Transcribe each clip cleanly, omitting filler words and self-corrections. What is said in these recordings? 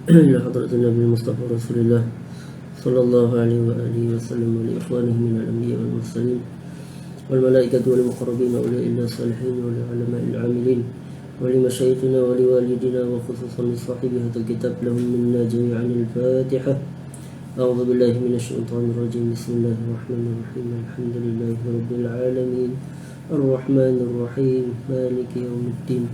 إلى حضرة النبي المصطفى رسول الله صلى الله عليه وآله وسلم ولإخوانه من الأنبياء والمرسلين والملائكة والمقربين وأولياء الله الصالحين ولعلماء العاملين ولمشايخنا ولوالدنا وخصوصا لصاحب هذا الكتاب لهم منا جميعا الفاتحة. أعوذ بالله من الشيطان الرجيم. بسم الله الرحمن الرحيم. الحمد لله رب العالمين الرحمن الرحيم مالك يوم الدين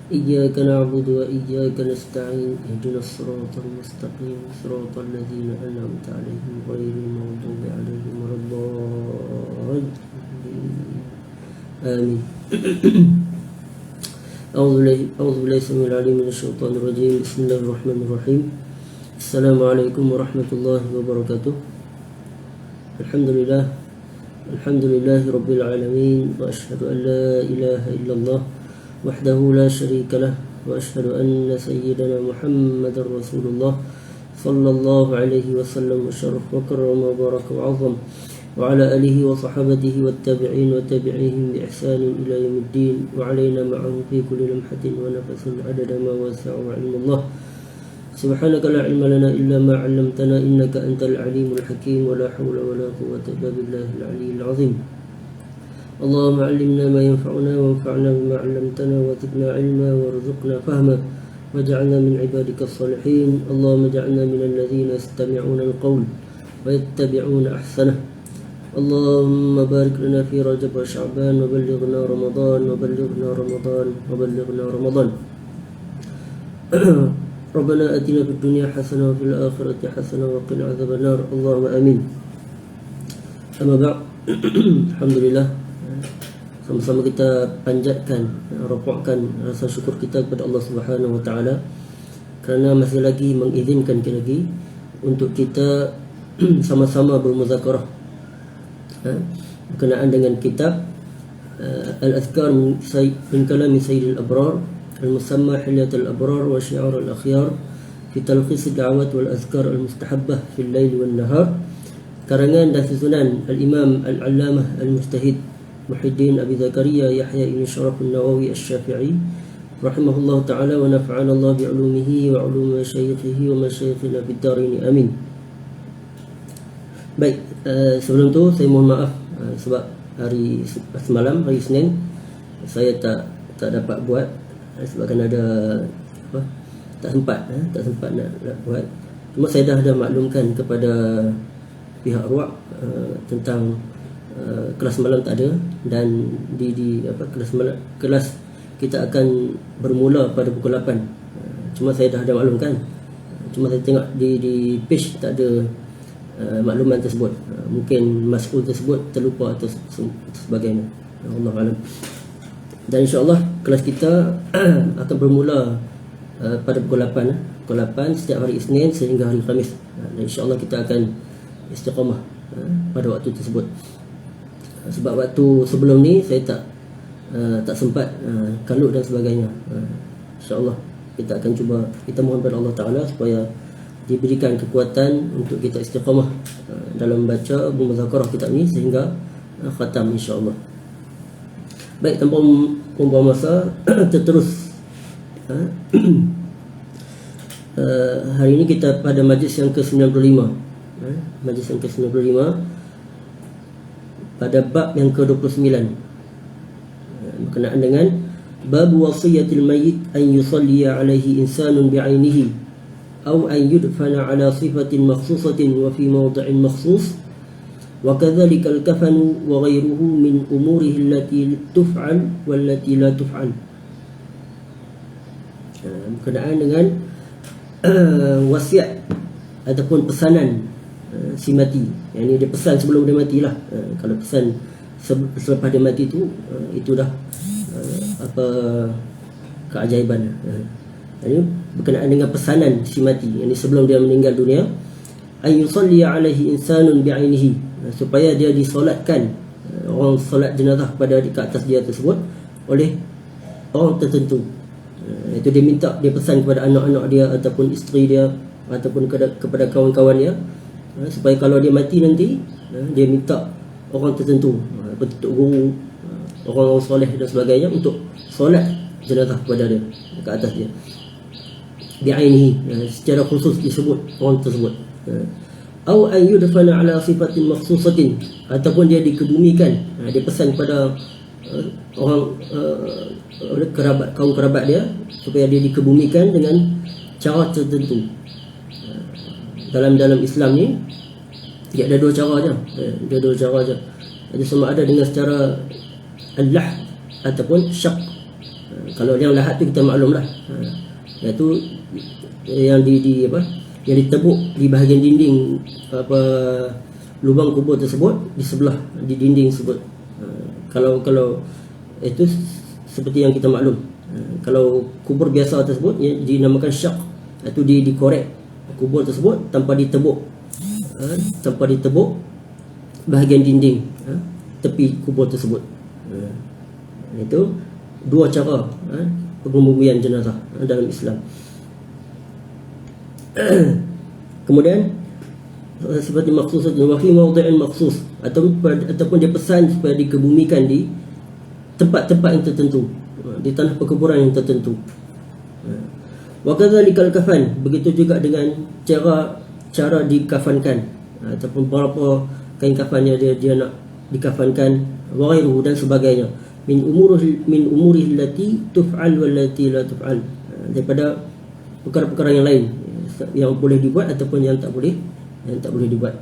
إياك نعبد وإياك نستعين اهدنا الصراط المستقيم صراط الذين أنعمت عليهم غير المغضوب عليهم ولا الضالين آمين. أعوذ بالله السميع العليم من الشيطان الرجيم. بسم الله الرحمن الرحيم. السلام عليكم ورحمة الله وبركاته. الحمد لله رب العالمين وأشهد أن لا إله إلا الله وحده لا شريك له وأشهد أن سيدنا محمد رسول الله صلى الله عليه وسلم وشرف وكرم وبارك وعظم وعلى آله وصحبه والتابعين وتابعيهم بإحسان إلى يوم الدين وعلينا معهم في كل لمحة ونفس عدد ما وسع علم الله. سبحانك لا علم لنا إلا ما علمتنا إنك أنت العليم الحكيم ولا حول ولا قوة إلا بالله العلي العظيم. اللهم علمنا ما ينفعنا وانفعنا بما علمتنا وزدنا علما وارزقنا فهما واجعلنا من عبادك الصالحين. اللهم اجعلنا من الذين يستمعون القول ويتبعون أحسنه. اللهم بارك لنا في رجب وشعبان وبلغنا رمضان ربنا آتنا في الدنيا حسنة وفي الآخرة حسنة وقنا عذاب النار. اللهم آمين. أما بعد Alhamdulillah, sama-sama kita panjatkan, rapakkan rasa syukur kita kepada Allah Subhanahu Wa Taala kerana masih lagi mengizinkan kita lagi untuk kita sama-sama bermuzakarah berkenaan dengan kitab Al-Azkar min Kalami Sayyidil Abrar Al-Musamma Hilyatul Abrar wa Syi'ar Al-Akhyar fi Talkhis Ad-Da'awat wal Azkar Al-Mustahabbah fil Lail wan Nahar, karangan dan susunan Al-Imam Al-Allamah Al-Mujtahid Muhyiddin Abi Zakaria Yahya ibn Sharaf An-Nawawi Asy-Syafi'i rahimahullah ta'ala wa nafa'ana Allah bi'ulumihi wa 'ulumi masyayikhihi wa masyayikhina fid dharain amin. Baik, sebelum tu saya mohon maaf sebab hari semalam, hari Isnin, saya tak dapat buat sebabkan ada tak sempat nak buat. Cuma saya dah maklumkan kepada pihak ruak tentang kelas malam tak ada, dan di kelas kita akan bermula pada pukul 8. Cuma saya dah maklumkan. Cuma saya tengok di page tak ada makluman tersebut. Mungkin mas'ul tersebut terlupa atau sebagainya. Wallahu a'lam. Dan insya-Allah kelas kita akan bermula pada pukul 8. Pukul 8 setiap hari Isnin sehingga hari Khamis. Dan insya-Allah kita akan istiqamah pada waktu tersebut. Sebab waktu sebelum ni saya tak sempat kalut dan sebagainya. InsyaAllah kita akan cuba, kita mohon kepada Allah Ta'ala supaya diberikan kekuatan untuk kita istiqamah dalam membaca muzakarah kitab ni sehingga khatam insyaAllah. Baik, tanpa membuang masa terus. Hari ini kita pada majlis yang ke-95. Majlis yang ke-95 pada bab yang ke-29 berkenaan dengan bab wasiyatil mayyit an yusalliya alaihi insanun bi'ainihi aw an yudfana ala sifatin makhsusatin wa fi mawdi'in makhsus wa kadzalika al-kafanu wa ghayruhu min umurihi allati tuf'al wallati la tuf'al. Berkenaan dengan wasiat ataupun pesanan si mati, yang ini dia pesan sebelum dia matilah. Kalau pesan selepas dia mati itu dah apa keajaiban. Ini berkenaan dengan pesanan si mati, yang ini sebelum dia meninggal dunia, ay yusalli alaihi insanun bi'ainihi, supaya dia disolatkan, orang solat jenazah pada di atas dia tersebut oleh orang tertentu. Itu dia minta, dia pesan kepada anak-anak dia ataupun isteri dia ataupun kepada kawan-kawan dia, supaya kalau dia mati nanti dia minta orang tertentu, petutuk guru, orang-orang soleh dan sebagainya untuk solat jenazah kepada dia, ke atas dia. bi'ainihi, secara khusus disebut orang tersebut. Au an yudfana ala sifatin makhsusatin, ataupun dia dikebumikan, dia pesan kepada orang kerabat, kaum kerabat dia, supaya dia dikebumikan dengan cara tertentu. Dalam Islam ni dia ada dua cara je. Ada sama ada dengan secara al-lah ataupun syak. Kalau yang lahat tu kita maklumlah, iaitu yang yang ditebuk di bahagian dinding lubang kubur tersebut, di sebelah di dinding tersebut. Kalau itu seperti yang kita maklum. Kalau kubur biasa tersebut dinamakan syak, iaitu dikorek kubur tersebut tanpa ditebuk, bahagian dinding tepi kubur tersebut. Itu dua cara pengebumian jenazah dalam Islam. Kemudian seperti maksus wa fi mawdi'in maksus, ataupun dia pesan supaya dikebumikan di tempat-tempat yang tertentu, di tanah perkuburan yang tertentu. Wa kadzalikal kafan, begitu juga dengan cara dikafankan, ataupun berapa kain kafannya dia nak dikafankan, wa ghairuhu, dan sebagainya, min umurihi allati tuf'al wallati la tuf'al, daripada perkara-perkara yang lain yang boleh dibuat ataupun yang tak boleh dibuat.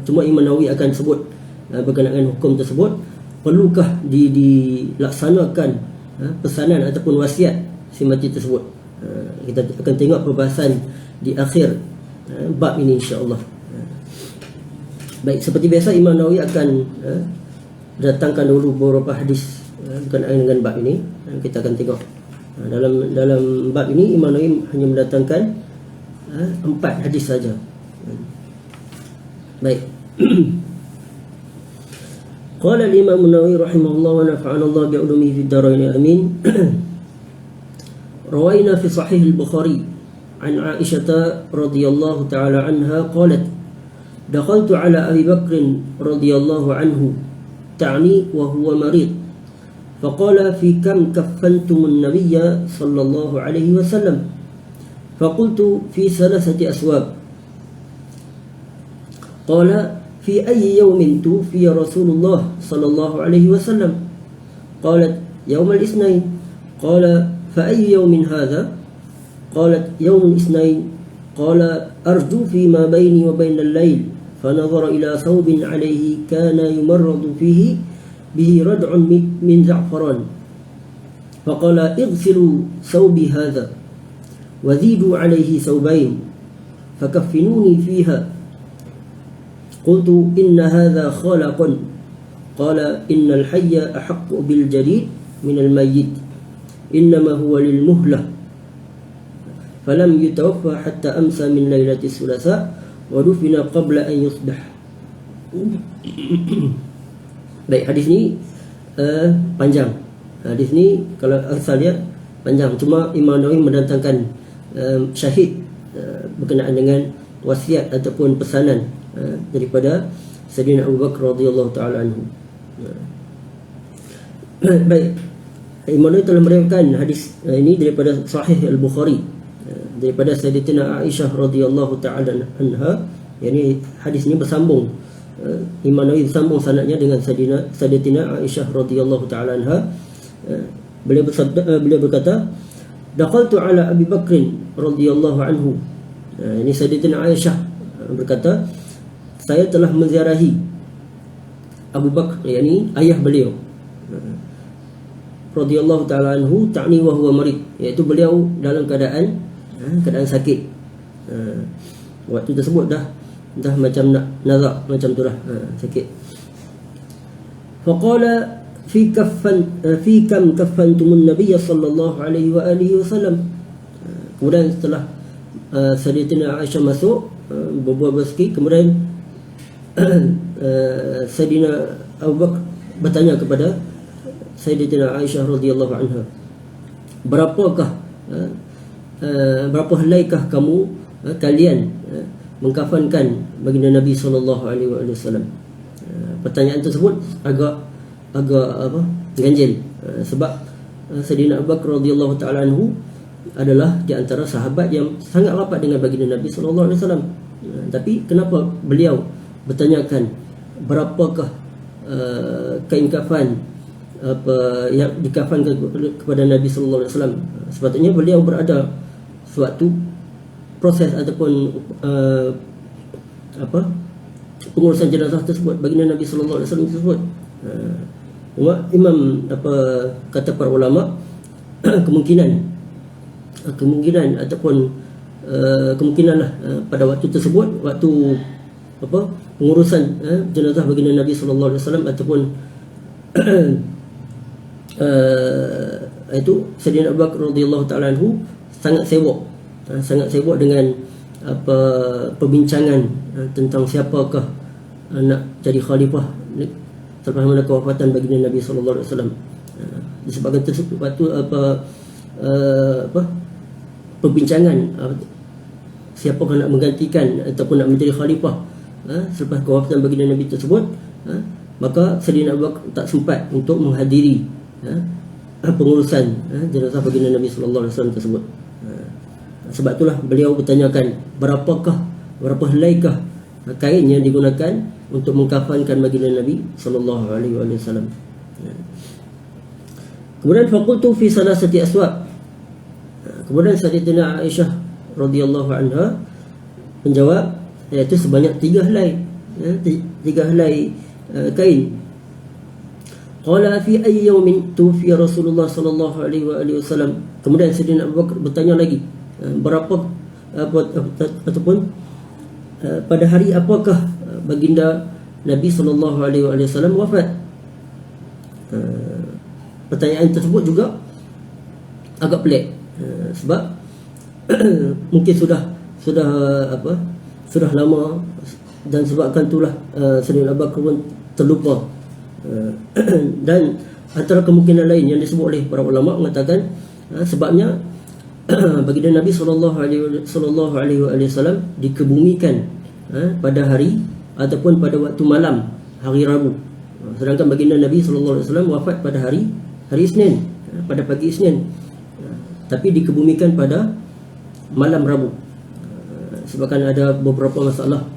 Cuma Imam Nawawi akan sebut berkenaan dengan hukum tersebut, perlukah dilaksanakan pesanan ataupun wasiat si mati tersebut. Kita akan tengok perbahasan di akhir bab ini, insya-Allah. Baik, seperti biasa Imam Nawawi akan datangkan dulu beberapa hadis berkenaan dengan bab ini. Kita akan tengok dalam bab ini Imam Nawawi hanya mendatangkan 4 hadis saja. Baik. Qala al-Imam an-Nawawi rahimahullah wa nafa'ana Allah bi'ulumihi fid dharain amin. Rawaina fi sahih al-Bukhari an Aisyah radhiyallahu ta'ala anha qalat dakhaltu ala Abi Bakr radhiyallahu anhu ta'ni wa huwa marid faqala fi kam kaffantum an-nabiyya sallallahu alaihi wasallam faqultu fi 3 aswab qala fi ayyi yawmin tuwfiya Rasulullah sallallahu alaihi wasallam qalat yawm al-ithnain qala fa ayyi yawmin hadha qalat yawm al-ithnain qala arju fi ma bayni wa bayna al-layl fanadhara ila thawbin alayhi kana yumarradu fihi bihi rad'un min za'faran faqala ighsilu thawbi hadha وزيدوا عليه ثوبين فكفنوني فيها قلت إن هذا خلق قال إن الحي أحق بالجديد من الميت إنما هو للمهلة فلم يتوفى حتى أمسى من ليلة الثلاثاء ودفن قبل أن يصبح. Baik, hadis ni panjang. Hadis ni kalau asal dia panjang, cuma Imam Nawawi mendatangkan syahid berkenaan dengan wasiat ataupun pesanan daripada Sayyidina Abu Bakar radhiyallahu taala anhu. Baik, Imam Nawawi telah meriwayatkan hadis ini daripada Sahih Al-Bukhari daripada Sayyidatina Aisyah radhiyallahu taala anha. Yani hadis ini bersambung, Imam Nawawi bersambung sanadnya dengan Sayyidatina Aisyah radhiyallahu taala anha. Beliau berkata, dakhaltu ala Abi Bakr radhiyallahu anhu. Ini Sayyidatina Aisyah berkata, saya telah menziarahi Abu Bakar, yakni ayah beliau, radhiyallahu taala anhu, ta'ni wa huwa marid, iaitu beliau dalam keadaan sakit. Waktu tersebut dah macam nak nazak, macam itulah, sakit. Faqala fi kam kaffantumun nabiyya sallallahu alaihi wa alihi wasallam. Kemudian setelah Sayyidatina Aisyah masuk berbual sikit, kemudian Sayyidina Abu Bakar bertanya kepada Sayyidatina Aisyah radhiyallahu anha, berapa helaikah kalian mengkafankan baginda Nabi sallallahu alaihi wasallam? Pertanyaan tersebut agak ganjil, sebab Sayyidina Abu Bakar radhiyallahu taala anhu adalah di antara sahabat yang sangat rapat dengan baginda Nabi sallallahu alaihi wasallam. Tapi kenapa beliau bertanyakan berapakah kain kafan apa yang dikafankan kepada Nabi sallallahu alaihi wasallam? Sepatutnya beliau berada suatu proses ataupun pengurusan jenazah tersebut baginda Nabi sallallahu alaihi wasallam tersebut. Imam kata para ulama kemungkinan ataupun kemungkinanlah pada waktu tersebut, waktu pengurusan jenazah baginda Nabi sallallahu alaihi wasallam ataupun itu Sayyidina Abu Bakar radhiyallahu taala anhu sangat sibuk dengan perbincangan tentang siapakah nak jadi khalifah selepas mana kewafatan baginda Nabi sallallahu alaihi wasallam. Disebabkan tersebut waktu perbincangan siapakah nak menggantikan ataupun nak menjadi khalifah selepas kewafatan baginda Nabi tersebut, maka Sayyidina Abu Bakar tak sempat untuk menghadiri pengurusan jenazah baginda Nabi sallallahu alaihi wasallam tersebut. Sebab itulah beliau bertanyakan berapa helaikah kain yang digunakan untuk mengkafankan baginda Nabi sallallahu alaihi wasallam. Kemudian faqultu fi salasati aswab. Kemudian Sayyidatina Aisyah radhiyallahu anha menjawab, iaitu sebanyak 3 helai, 3 helai kain. Qala fi ayyi yawmin tufiya Rasulullah sallallahu alaihi wasallam. Kemudian Sayyidina Abu Bakar bertanya lagi, berapa ataupun pada hari apakah baginda Nabi sallallahu alaihi wasallam wafat? Pertanyaan tersebut juga agak pelik, sebab mungkin sudah lama, dan sebabkan itulah Sayyidina Abu Bakar pun terlupa. Dan antara kemungkinan lain yang disebut oleh para ulama mengatakan sebabnya baginda Nabi sallallahu alaihi wasallam dikebumikan pada hari ataupun pada waktu malam hari Rabu, sedangkan baginda Nabi sallallahu alaihi wasallam wafat pada hari Isnin, pada pagi Isnin, tapi dikebumikan pada malam Rabu. Sebabkan ada beberapa masalah.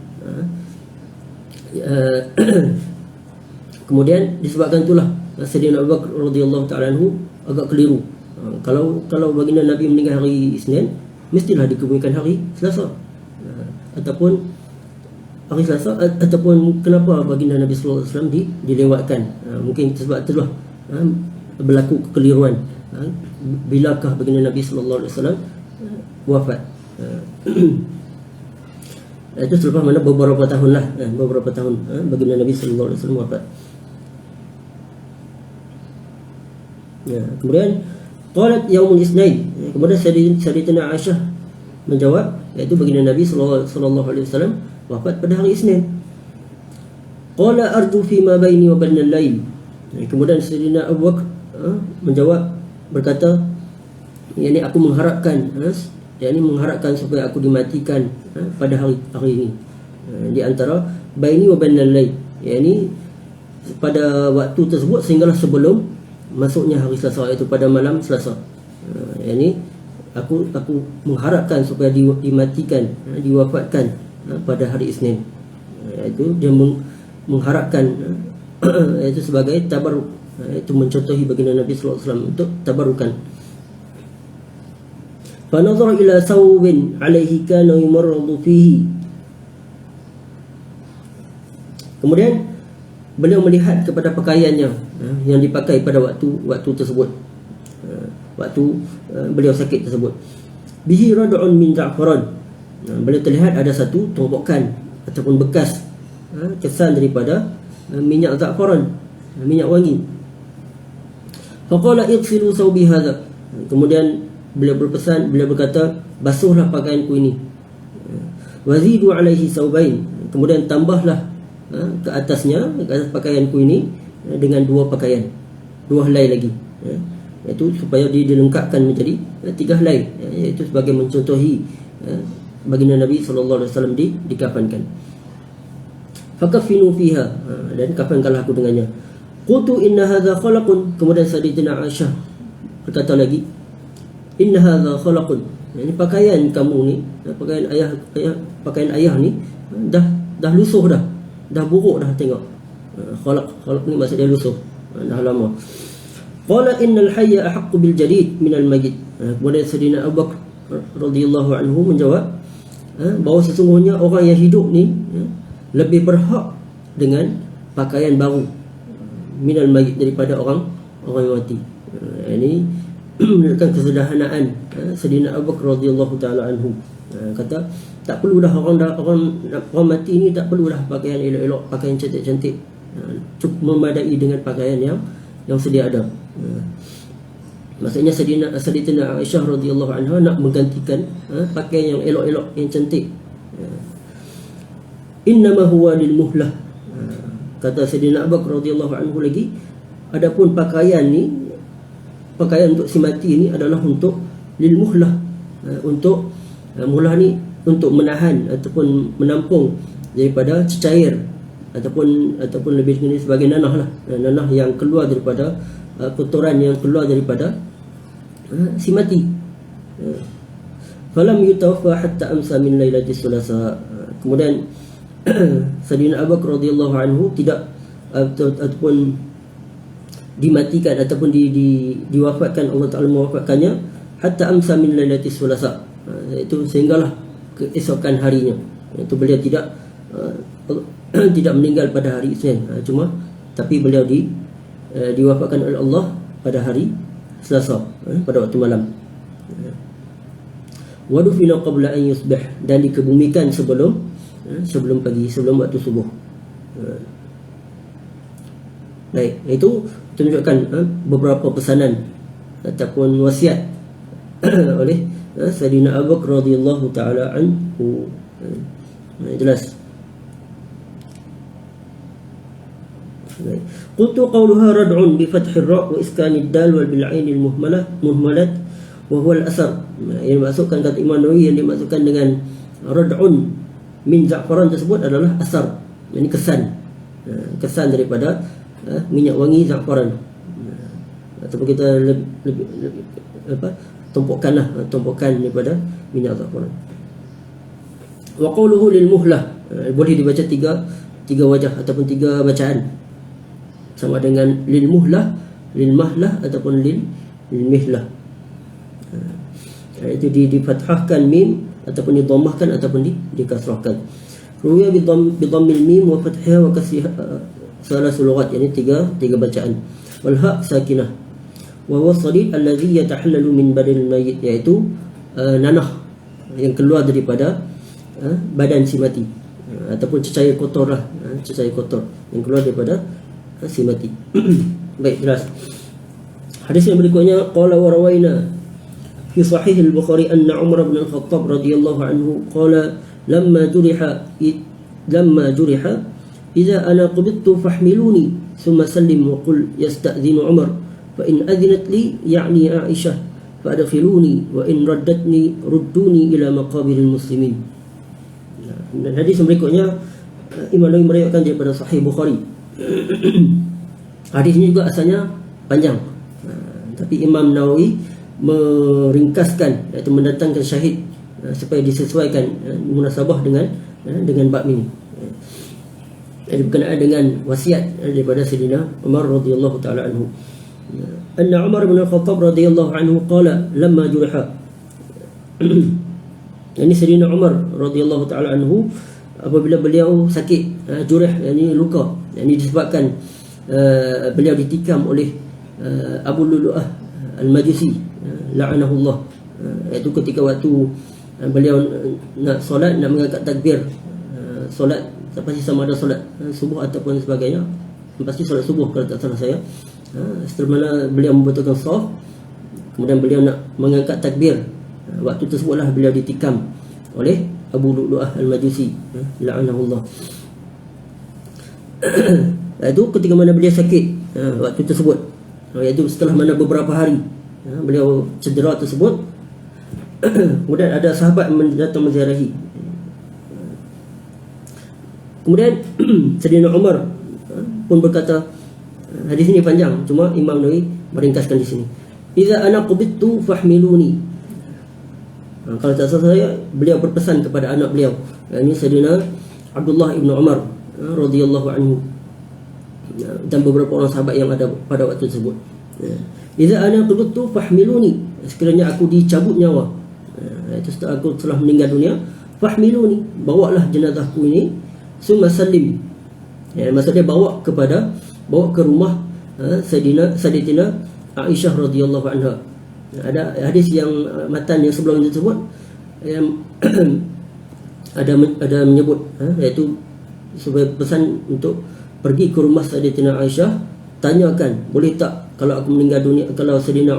Kemudian disebabkan itulah Sayyidina Abu Bakar radhiyallahu taala anhu agak keliru. Kalau baginda Nabi meninggal hari Isnin, mestilah dikebumikan hari Selasa. Ataupun hari Selasa, ataupun kenapa baginda Nabi sallallahu alaihi wasallam dilewatkan? Mungkin sebab itulah berlaku kekeliruan. Bilakah baginda Nabi sallallahu alaihi wasallam wafat? Itu selepas mana beberapa tahun baginda Nabi sallallahu alaihi wasallam wafat. Kemudian qalat yaumul isnain. Kemudian Sayyidatina Aisyah menjawab, iaitu baginda Nabi sallallahu alaihi wasallam wafat pada hari Isnin. Qala arju fi ma baini wa bainal lail. Kemudian Sayyidina Abu Bakar menjawab, berkata, yakni aku mengharapkan supaya aku dimatikan pada hari ini, di antara baini wa bainal lail, yakni pada waktu tersebut sehinggalah sebelum masuknya hari Selasa, iaitu pada malam Selasa. Yakni aku mengharapkan supaya dimatikan, diwafatkan pada hari Isnin. Iaitu dia mengharapkan iaitu sebagai tabarruk, iaitu mencontohi baginda Nabi sallallahu alaihi wasallam untuk tabarukan. Fa nazara ila thawbin alaihi kana yumarradu fihi. Kemudian beliau melihat kepada pakaiannya yang dipakai pada waktu tersebut, waktu beliau sakit tersebut. Bihi rad'un min za'faran. Beliau terlihat ada satu tumpukan ataupun bekas kesan daripada minyak za'faran, minyak wangi. Faqala ighsilu thawbi hadha. Kemudian beliau berkata, basuhlah pakaianku ini. Wazidu alaihi thawbain. Kemudian tambahlah ke atas pakaianku ini dengan 2 pakaian, 2 helai lagi, iaitu supaya dilengkapkan menjadi 3 helai, iaitu sebagai mencontohi baginda Nabi sallallahu alaihi wasallam dikafankan. Fakafinu fiha, dan kafankanlah aku dengannya. Qultu inna hadza khalaqun. Kemudian Sayyidatina Aisyah berkata lagi, inna hadha khalaqun, ini pakaian kamu ni, pakaian ayah ni dah lusuh dah buruk dah, tengok. Khalaq ni maksud dia lusuh, dah lama. Qala innal hayya ahaqqu bil jadid minal mayyit. Kemudian Sayyidina Abu Bakar radhiyallahu anhu menjawab bahawa sesungguhnya orang yang hidup ni lebih berhak dengan pakaian baru minal mayyit, daripada orang yang mati. Ini menunjukkan kesederhanaan Sayyidina Abu Bakar radhiyallahu taala anhu. Kata tak perlu dah orang mati ni tak perlu dah pakaian elok-elok, pakaian cantik-cantik, cukup memadai dengan pakaian yang sedia ada. Maksudnya Sayyidatina Aisyah radhiyallahu anha nak menggantikan pakaian yang elok-elok, yang cantik. Innama huwa lil muhlah. Kata Sayyidina Abu Bakar radhiyallahu anhu lagi, adapun pakaian untuk si mati ni adalah untuk lil muhlah, untuk muhlah ni untuk menahan ataupun menampung daripada cecair ataupun lebih dikenali sebagai nanah lah, nanah yang keluar daripada kotoran yang keluar daripada si mati. Falam yutawaffa hatta amsa min lailatis sulasa. Kemudian Sayyidina Abu Bakar radhiyallahu anhu tidak ataupun dimatikan ataupun diwafatkan, Allah Taala mewafatkannya hatta amsa min lailatis sulasa, iaitu sehinggalah keesokan harinya, iaitu beliau tidak meninggal pada hari Isnin, tapi beliau diwafatkan oleh Allah pada hari Selasa, pada waktu malam. Wadufina qabla an yusbih, dan dikebumikan sebelum pagi, sebelum waktu subuh. Baik, itu tunjukkan beberapa pesanan ataupun wasiat oleh Sayyidina Abu Bakar radhiyallahu taala anhu. Jelas. Qultu qawluha rad'un bi fathir ra' wa iskanid dal wal bil 'ain al muhmalat wa huwa al asar. Yang dimaksudkan kata Imam Nawawi, yang dimaksudkan dengan rad'un min za'faran tersebut adalah asar, yakni kesan daripada minyak wangi za'faran, ataupun kita lebih tumpukan daripada minyak za'faran. Wa qawluhu lil muhlah, boleh dibaca tiga wajah ataupun tiga bacaan, sama dengan lil muhlah, lil mahlah ataupun lil mihlah. Itu difathahkan mim ataupun didhammahkan ataupun dikasrahkan. Ruya bi dhammil mim wa fathiha wa kasriha salasul lughat, yani tiga bacaan. Wal ha sakinah wa huwa sadid alladhi yatahallalu min badal mayyit, iaitu nanah yang keluar daripada badan si mati, ataupun cecair kotor lah, cecair kotor yang keluar daripada si mati. Baik, jelas. Hadis yang berikutnya, qala wa rawaina fi sahih al-Bukhari anna Umar bin Al-Khattab radhiyallahu anhu qala lamma juriha idza ana qubidtu fahmiluni thumma sallim wa qul yasta'dhinu Umar fa in adhinat li ya'ni Aisyah fa adkhiluni wa in raddatni rudduni ila maqabiril muslimin. Dan hadis yang berikutnya Imam Nawawi meriwayatkan daripada Sahih Bukhari. Hadis ini juga asalnya panjang, tapi Imam Nawawi meringkaskan, iaitu mendatangkan syahid supaya disesuaikan munasabah dengan bab ini. Jadi berkenaan dengan wasiat daripada Sayyidina Umar radhiyallahu taala anhu. Anna Umar bin Al-Khattab radhiyallahu anhu qala lamma juriha. Ini Sayyidina Umar radhiyallahu taala anhu apabila beliau sakit, jurih, yakni luka, yakni disebabkan beliau ditikam oleh Abu Lu'lu'ah Al-Majusi la'anahullah, iaitu ketika waktu beliau nak solat, nak mengangkat takbir solat, tak pasti sama ada solat subuh ataupun sebagainya, pasti solat subuh kalau tak salah saya. Setelah mana beliau membetulkan saf, kemudian beliau nak mengangkat takbir, waktu tersebutlah beliau ditikam oleh Abu Lu'lu'ah Al-Majusi la'anahullah. Itu ketika mana beliau sakit waktu tersebut, iaitu setelah mana beberapa hari beliau cedera tersebut. Kemudian ada sahabat datang menziarahi. Kemudian Sayyidina Umar pun berkata, hadis ini panjang, cuma Imam Nawawi meringkaskan di sini. Idza ana qubittu fahmiluni, Kalau tak salah saya, beliau berpesan kepada anak beliau, ini Sayyidina Abdullah ibn Umar radhiyallahu anhu, dan beberapa orang sahabat yang ada pada waktu tersebut. Idza ana qultu fahmiluni, sekiranya aku dicabut nyawa, itu setelah aku telah meninggal dunia, fahmiluni, bawalah jenazahku ini, summa sallim, maksudnya bawa ke rumah Sayyidatina Aisyah radhiyallahu anha. Ada hadis yang matan yang sebelum itu tersebut yang ada menyebut, iaitu sebagai pesan untuk pergi ke rumah Sayyidatina Aisyah, tanyakan, boleh tak kalau aku meninggal dunia, kalau Sayyidina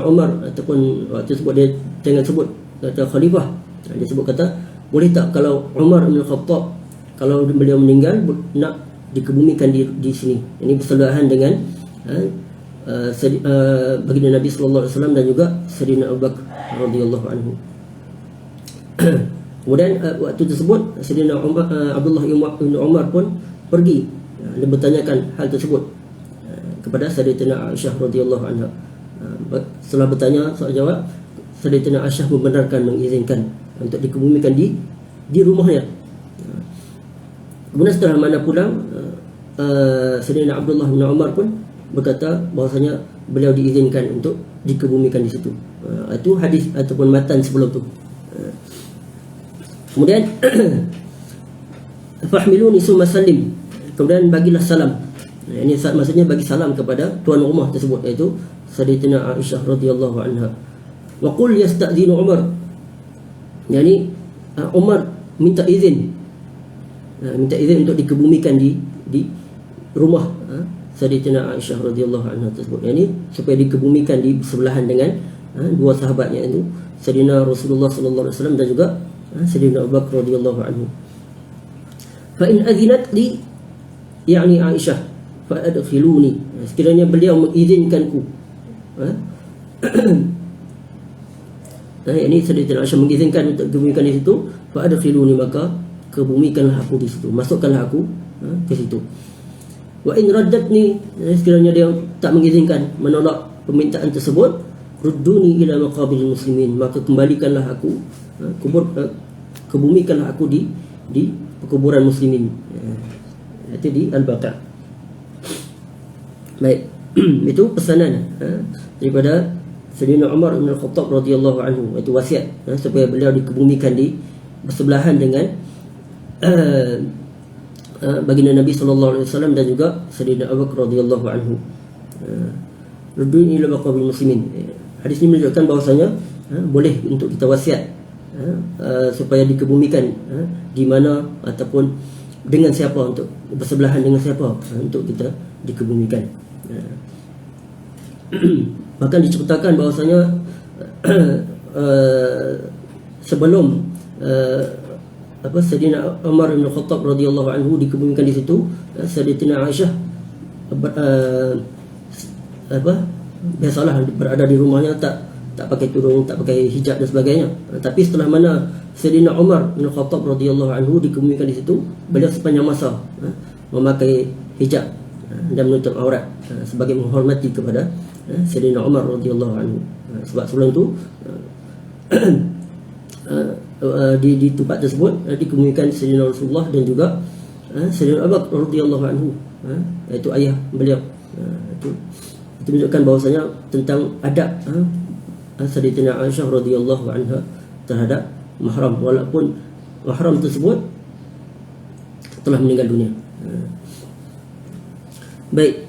Umar, ataupun waktu sebut dia jangan sebut kata khalifah, dia sebut kata, boleh tak kalau Umar bin Khattab, kalau beliau meninggal nak dikebumikan di sini. Ini bersebelahan dengan baginda Nabi sallallahu alaihi wasallam dan juga Sayyidina Abu Bakar radhiyallahu anhu. Kemudian waktu tersebut Sayyidina Abdullah bin Umar pun pergi dan bertanyakan hal tersebut kepada Sayyidatina Aisyah radhiyallahu anha. Setelah bertanya soal jawab, Sayyidatina Aisyah membenarkan, mengizinkan untuk dikebumikan di rumahnya. Kemudian setelah mana pulang, Sayyidina Abdullah bin Umar pun berkata bahwasanya beliau diizinkan untuk dikebumikan di situ. Itu hadis ataupun matan sebelum tu. Kemudian fahmiluni summa sallim, kemudian bagilah salam. Ini maksudnya bagi salam kepada tuan rumah tersebut, iaitu Sayyidatina Aisyah radhiyallahu anha. Wa qul yasta'dhinu Umar, yani Umar minta izin untuk dikebumikan di rumah Sayyidatina Aisyah radhiyallahu anha tersebut, yani supaya dikebumikan di sebelahan dengan dua sahabatnya, itu Sayyidina Rasulullah sallallahu alaihi wasallam dan juga Sayyidina Abu Bakar radhiyallahu anhu. Fa in adzinat li, yani Aisyah, fa adkhiluni, sekiranya beliau mengizinkanku, ini Sayyidina Aisyah mengizinkan untuk dikebumikan di situ, fa adkhiluni, maka kebumikanlah aku di situ, masukkanlah aku ke situ. Wa in raddatni, sekiranya dia tak mengizinkan, menolak permintaan tersebut, rudduni ila maqabil muslimin, maka kembalikanlah aku, kebumikanlah aku di kuburan muslimin, itu di Al-Baqi'. Baik, itu pesanan daripada Sayyidina Umar bin Khattab radhiyallahu anhu, itu wasiat supaya beliau dikebumikan di bersebelahan dengan baginda Nabi sallallahu alaihi wasallam dan juga Sayyidina Abu Bakar radhiyallahu anhu. Rudduni ila maqabil muslimin. Hadis ini menunjukkan bahwasanya boleh untuk kita wasiat supaya dikebumikan di mana ataupun dengan siapa, untuk bersebelahan dengan siapa untuk kita dikebumikan. Bahkan diceritakan bahwasanya sebelum Sayyidina Umar bin Khattab radhiyallahu anhu dikebumikan di situ, Sayyidatina Aisyah biasalah berada di rumahnya, tak pakai tudung, tak pakai hijab dan sebagainya. Tapi setelah mana Sayyidina Umar bin Khattab radhiyallahu anhu dikebumikan di situ, beliau sepanjang masa memakai hijab dan menutup aurat sebagai menghormati kepada Sayyidina Umar radhiyallahu anhu. Sebab sebelum tu di tempat tersebut dikebumikan Sayyidina Rasulullah dan juga Sayyidina Abu Bakar radhiyallahu anhu, iaitu ayah beliau. Itu menunjukkan bahawasanya tentang adab Sayyidatina Aisyah radhiyallahu anha terhadap mahram, walaupun mahram tersebut telah meninggal dunia. Baik,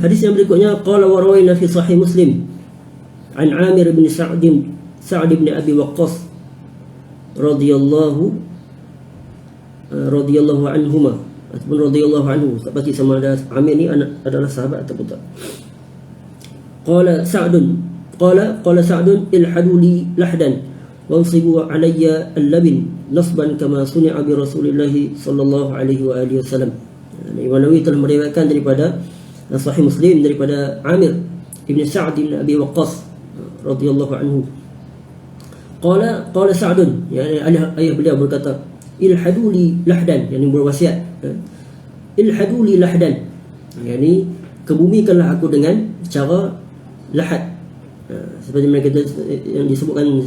hadis yang berikutnya, qala wa rawayna fi sahih Muslim an Amir bin Sa'd bin Abi Waqqas radhiyallahu anhuma, ataupun radhiyallahu anhu, tak pasti sama ada Amir ni adalah sahabat atau tak. Qala Sa'dun ilhadu li lahdan wansibu alayya al-labin nasban kama suni'a bi Rasulillah sallallahu alaihi wa alihi wasallam. Imam Nawawi telah meriwayatkan daripada Sahih Muslim daripada Amir ibn Sa'd bin Abi Waqqas radhiyallahu anhu. Qala Sa'dun, yani ayah beliau berkata, ilhadu li lahdan, yani berwasiat, ilhadu li lahdan, yani kebumikanlah aku dengan cara lahad. Seperti mana kita yang disebutkan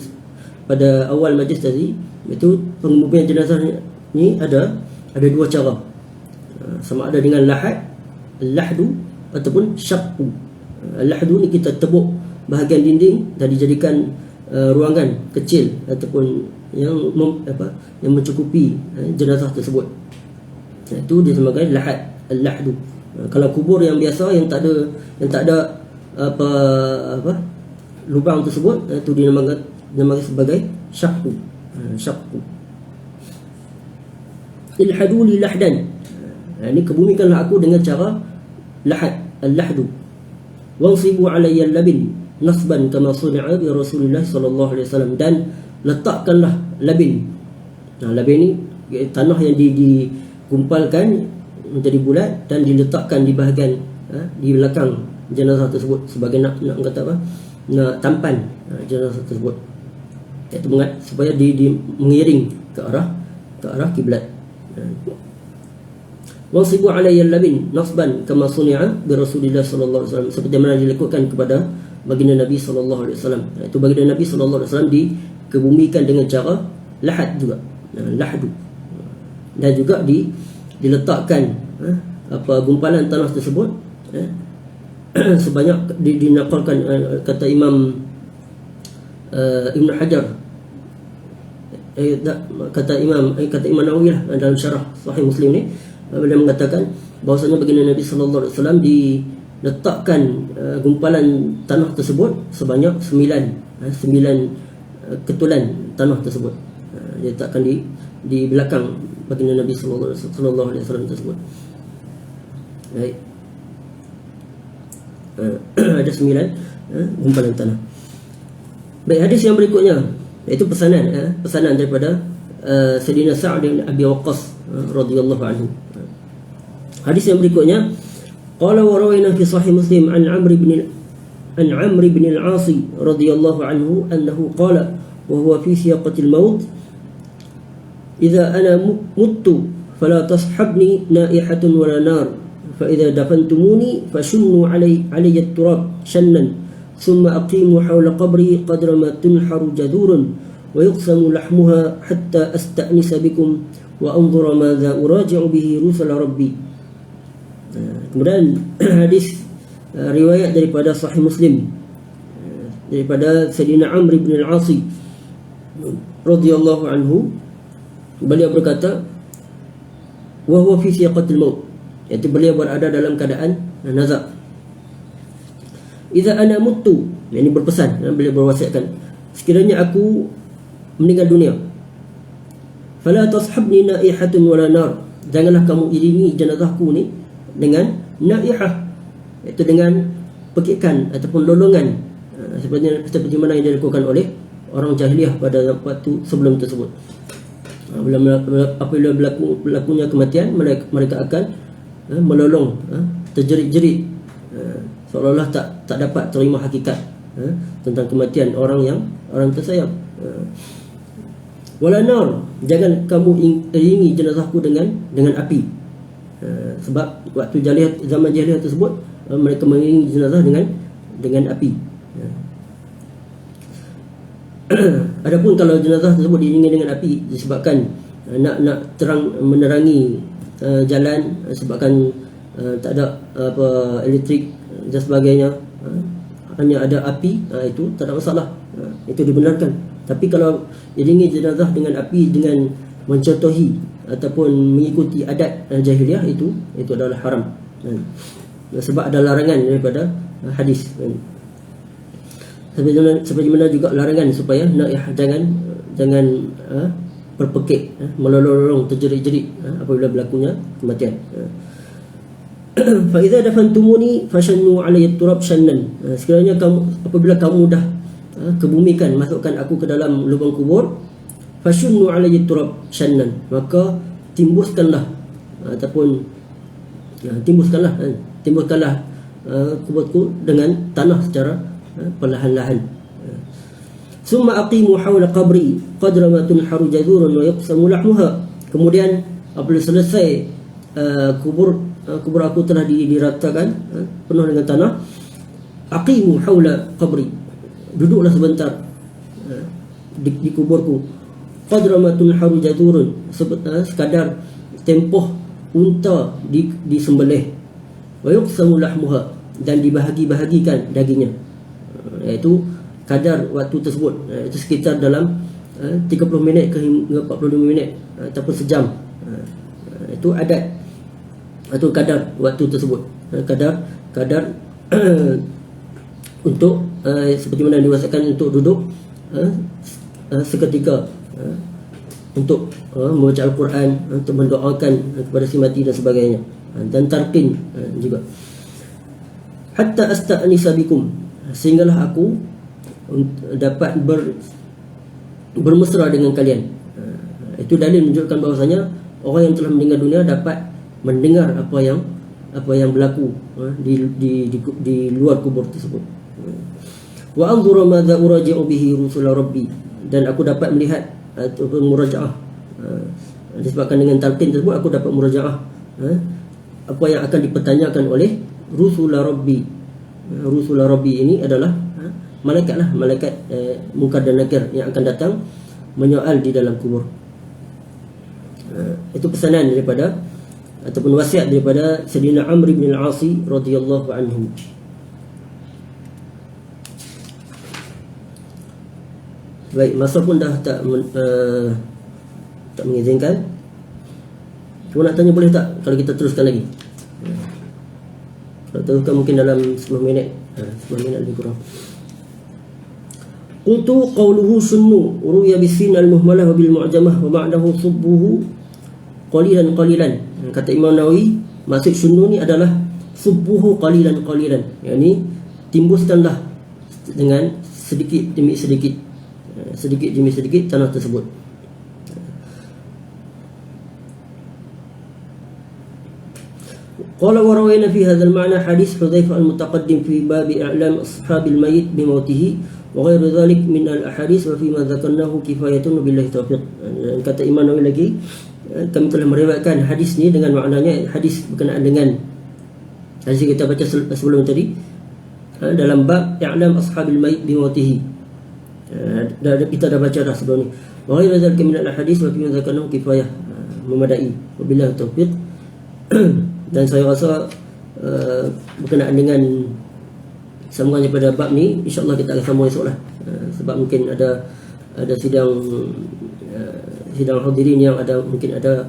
pada awal majlis tadi, itu penguburan jenazah ni ada dua cara. Sama ada dengan lahdu ataupun syaqqu. Lahdu ni kita tebuk bahagian dinding dan dijadikan ruangan kecil ataupun yang mencukupi jenazah tersebut. Itu dinamakan lahdu. Kalau kubur yang biasa yang tak ada apa lubang tersebut, itu dinamakan sebagai syaqqu. Ilhadu li lahdan. Ini kebumikanlah aku dengan cara lahdu. Wansibu alayya labin nasban kama suni'a bi Rasulillah sallallahu alaihi wasallam, dan letakkanlah labin. Labin ni tanah yang digumpalkan menjadi bulat dan diletakkan di bahagian di belakang jenazah tersebut sebagai nak kata apa? Nak tampan jenazah tersebut. Iaitu supaya mengiring ke arah kiblat. Wansibu alayya labin nasban kama suni'a bi Rasulillah sallallahu alaihi wasallam, seperti mana dilakukan kepada baginda Nabi sallallahu alaihi wasallam. Itu baginda Nabi sallallahu alaihi wasallam dikebumikan dengan cara lahad juga, lahdu, dan juga diletakkan gumpalan tanah tersebut sebanyak dinaqalkan kata Imam Ibn Hajar, kata Imam Nawawi lah dalam syarah Sahih Muslim ni, beliau mengatakan bahawasanya baginda Nabi sallallahu alaihi wasallam diletakkan gumpalan tanah tersebut sebanyak 9 ketulan tanah tersebut, diletakkan di belakang baginda Nabi sallallahu alaihi wasallam tersebut. Baik. Ada 9 gumpalan tanah. Baik, hadis yang berikutnya iaitu pesanan daripada Sayyidina Sa'd bin Abi Waqqas radhiyallahu anhu. Hadis yang berikutnya, qala wa rawayna fi sahih Muslim an Amr ibn al-As radhiyallahu anhu annahu qala wa huwa fi siyaqati al-maut, idza ana muttu fala tashabni na'ihatun wala nar, fa idza dafantumuni fashunnu alayya at-turab shannan thumma aqimu hawla qabri qadra ma tunharu jadurun wa yuqsamu lahmuha hatta asta'nisa bikum wa anzura madza uraji'u bihi rusula rabbi. Kemudian hadis riwayat daripada Sahih Muslim daripada Sayyidina Amr ibn al-As radhiyallahu anhu, beliau berkata wa huwa fi siyaqatil maut, iaitu beliau berada dalam keadaan nazak. Idza ana muttu, ini berpesan, beliau berwasiatkan, sekiranya aku meninggal dunia, fala tashabni na'ihatun wala nar, janganlah kamu iringi jenazahku ni dengan naihah, iaitu dengan pekikan ataupun lolongan, seperti mana yang dilakukan oleh orang jahiliah pada waktu sebelum tersebut. Apabila berlakunya kematian, mereka akan melolong, terjerit-jerit, seolah-olah tak dapat terima hakikat tentang kematian orang tersayang. Wala nar, jangan kamu iringi jenazahku dengan api. Sebab waktu zaman jahiliah tersebut mereka mengiringi jenazah dengan api. Adapun kalau jenazah tersebut diiringi dengan api disebabkan nak terang menerangi jalan, sebabkan tak ada elektrik dan sebagainya, hanya ada api, itu tak ada masalah, itu dibenarkan. Tapi kalau iringi jenazah dengan api dengan mencontohi ataupun mengikuti adat jahiliah, itu adalah haram, sebab ada larangan daripada hadis. Seperti mana juga larangan supaya jangan berpekik, melolong, terjerit-jerit apabila berlakunya kematian. Fa idza dafantumuni fashannu alayya turab shannan, sekiranya apabila kamu dah kebumikan, masukkan aku ke dalam lubang kubur, fashunnu alayhi turab shannan, maka timbuskanlah kuburku dengan tanah secara perlahan-lahan. Summa aqimu hawla qabri qadra ma tunharu jadurun wa yuqsamu lahmuha, kemudian apabila selesai kubur aku telah diratakan penuh dengan tanah, aqimu hawla qabri, duduklah sebentar di kuburku. Qadramatun harujaturun, sekadar tempoh unta disembelih. Wa yuqsamu lahmuha, dan dibahagi-bahagikan dagingnya. Iaitu kadar waktu tersebut, itu sekitar dalam 30 minit ke hingga 45 minit ataupun sejam. Itu adat atau kadar waktu tersebut, kadar untuk seperti mana diwasakan untuk duduk seketika, untuk membaca Al-Quran, untuk mendoakan kepada si mati dan sebagainya, dan tarqin juga. Hatta asta'nisa bikum, sehinggalah aku dapat bermesra dengan kalian. Itu dalil menunjukkan bahwasanya orang yang telah meninggal dunia dapat mendengar apa yang berlaku di luar kubur tersebut. Wa anzura madza uraji'u bihi rusul rabbi, dan aku dapat melihat ataupun murajaah, disebabkan dengan talqin tersebut aku dapat murajaah apa yang akan dipertanyakan oleh rusul rabbi. Rusul rabbi ini adalah malaikat Munkar dan Nakir yang akan datang menyoal di dalam kubur. Itu pesanan daripada ataupun wasiat daripada Sayyidina Amr bin al-Asi radhiyallahu anhu. Baik, masa pun dah tak mengizinkan. Cuma nak tanya, boleh tak kalau kita teruskan lagi? Kalau teruskan mungkin dalam 10 minit, 10 minit lebih kurang. Qultu qawluhu sunnu ruya bisin al-muhmalah wa bil mu'jamah wa ma'nahu subbuhu qalilan. Kata Imam Nawawi, maksud sunnu ni adalah subbuhu qalilan, yakni timbuskanlah dengan sedikit demi sedikit tanah tersebut. Qala wa rawayna fi hadzal ma'na hadis Hudzaifah al-mutaqaddim fi bab i'lam ashabil mayyit bi mautihi wa ghairu dhalik min al-ahadits wa fi ma dzakarnahu kifayatun billahi taufiq. Kata Imam Nawawi lagi, kami telah meriwayatkan hadis ni dengan maknanya hadis berkenaan dengan hadis kita baca sebelum tadi dalam bab i'lam ashabil mayyit bi mautihi. Kita dah baca dah sebelum ni. Wa ghairu dzalika min al-ahadits wa fi ma dzakarnahu kifayah, memadai. Wabillahi taufiq. Dan saya rasa berkenaan dengan sambungannya pada bab ni, insya-Allah kita akan sambung esok lah. Sebab mungkin ada sidang hadirin yang mungkin ada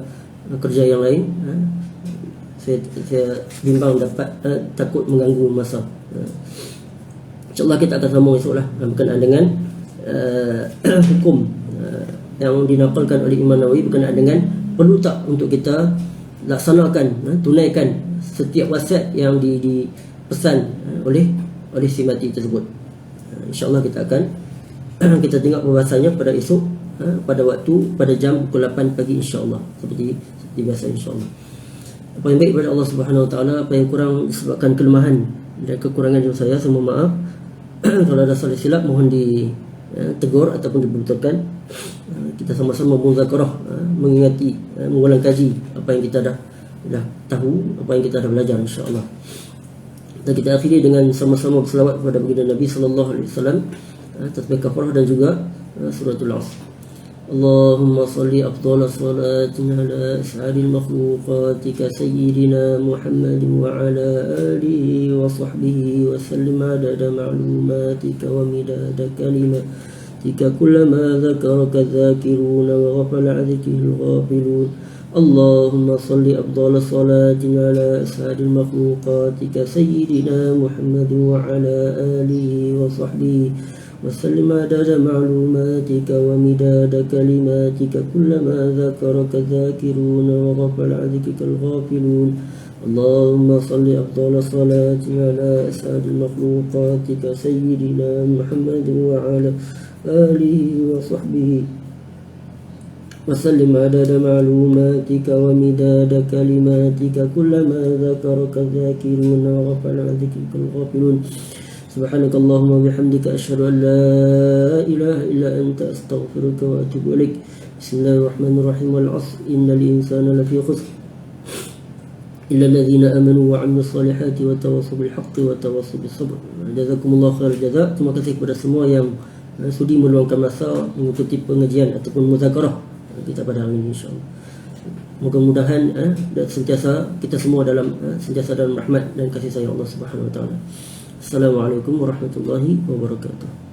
kerja yang lain. Saya bimbang takut mengganggu masa. InsyaAllah kita akan sambung esok lah berkenaan dengan hukum yang dinakalkan oleh Imam Nawawi berkenaan dengan perlu tak untuk kita laksanakan, tunaikan setiap wasiat yang dipesan oleh si mati tersebut. InsyaAllah kita akan kita tengok pembahasannya pada esok, pada jam pukul 8 pagi insyaAllah, seperti biasa insyaAllah. Apa yang baik pada Allah Subhanahu Wa Taala, apa yang kurang disebabkan kelemahan dan kekurangan dari saya, semua maaf. Kalau ada salah silap mohon ditegur ataupun dibetulkan. Kita sama-sama muzakarah, mengingati, mengulang kaji apa yang kita dah tahu, apa yang kita dah belajar insya-Allah. Dan kita akhiri dengan sama-sama berselawat kepada baginda Nabi sallallahu alaihi wasallam, tasbih kafarah dan juga suratul Asr. Allahumma salli afdhala salatin ala as'adil makhluqatika sayyidina Muhammadin wa ala alihi wa sahbihi wa sallim adada ma'lumatika wa midada kalimatika kullama dhakaraka dhakirun wa ghafala 'an dhikril ghafilun. Allahumma salli afdhala salatin ala as'adil makhluqatika sayyidina Muhammadin wa ala alihi wa sahbihi وسلم عدد معلوماتك ومداد كلماتك كلما ذكرك الذاكرون وغفل عن ذكرك الغافلون. اللهم صل أفضل صلاة على أسعد مخلوقاتك سيدنا محمد وعلى آله وصحبه وسلم عدد معلوماتك ومداد كلماتك كلما ذكرك الذاكرون وغفل عن ذكرك الغافلون. سبحانك اللهم وبحمدك أشهد أن لا إله إلا أنت أستغفرك وأتوب إليك. بسم الله الرحمن الرحيم. والعصر إن الإنسان لفي خسر إلا الذين آمنوا وعملوا الصالحات وتواصوا بالحق وتواصوا بالصبر. Jazakumullah khair jazak. Terima kasih kepada semua yang sudi meluangkan masa mengikuti pengajian ataupun muzakarah kita pada hari ini, insya-Allah. Mudah-mudahan sentiasa kita semua dalam sentiasa dalam rahmat dan kasih sayang Allah Subhanahu wa taala. Assalamualaikum warahmatullahi wabarakatuh.